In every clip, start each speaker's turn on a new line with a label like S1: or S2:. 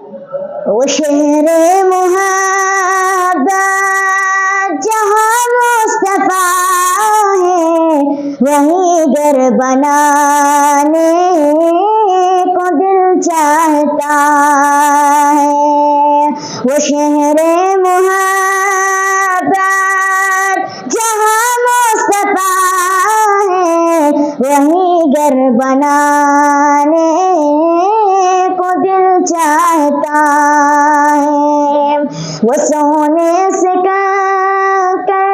S1: وہ شہر محبت جہاں مصطفیٰ ہے، وہیں گھر بنانے کو دل چاہتا ہے۔ وہ شہر محبت جہاں مصطفیٰ ہے، وہیں گھر بنانے کو دل چاہتا ہے۔ وہ سونے سے کنکر،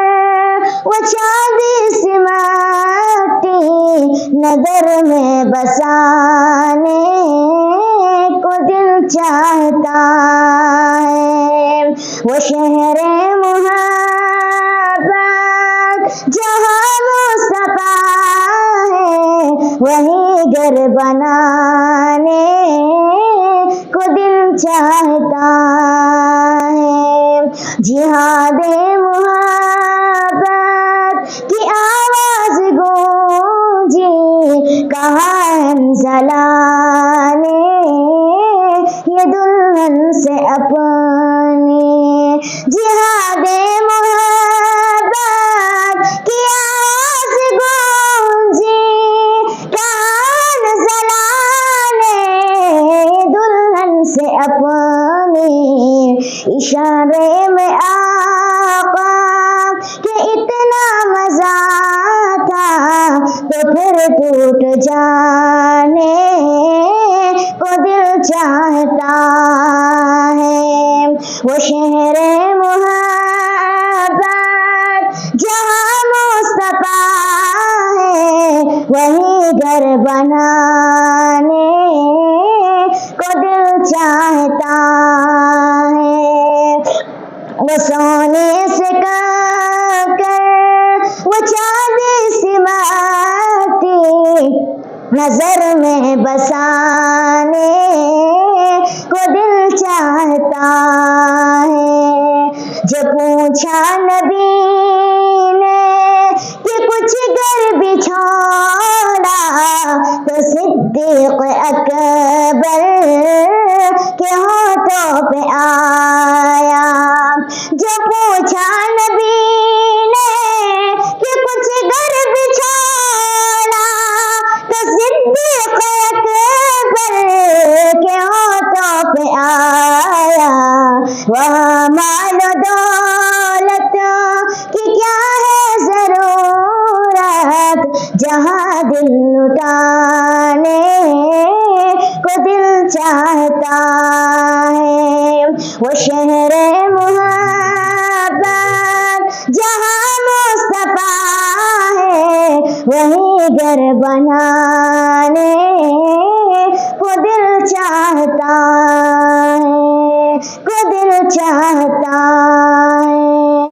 S1: وہ چاندی سے مٹی، نظر میں بسانے کو دل چاہتا ہے۔ وہ شہر محبت جہاں مصطفیٰ ہے، وہیں گھر بنانے کو دل چاہتا ہے۔ جہاد محبت کی آواز گونجی، کہاں حنظلہ نے یہ دلہن سے اپنی۔ جہاد محبت کی آواز گونجی، کہاں حنظلہ نے دلہن سے اپنی۔ اشارے میں آقا کہ اتنا مزہ تھا، تو پھر ٹوٹ جانے کو دل چاہتا ہے۔ وہ شہر محبت جہاں مصطفیٰ ہے، وہیں گھر بنانے کو دل چاہتا ہے۔ وہ سونے سے کنکر، وہ چاندی سے مٹی، نظر میں بسانے کو دل چاہتا ہے۔ جب پوچھا نبی نے کہ کچھ گھر بھی چھوڑا، تو صدیق اکبر کے ہونٹوں پہ آیا۔ جب پوچھا نبی نے کہ کچھ گھر بھی چھوڑا، تو صدیق اکبر کے ہونٹوں پہ آیا۔ وہاں مال و دولت کی کیا ہے ضرورت، جہاں دل لٹانے کو دل چاہتا ہے۔ وہ شہر محبت جہاں مصطفیٰ ہے، وہیں گھر بنانے کو دل چاہتا ہے، کو دل چاہتا ہے۔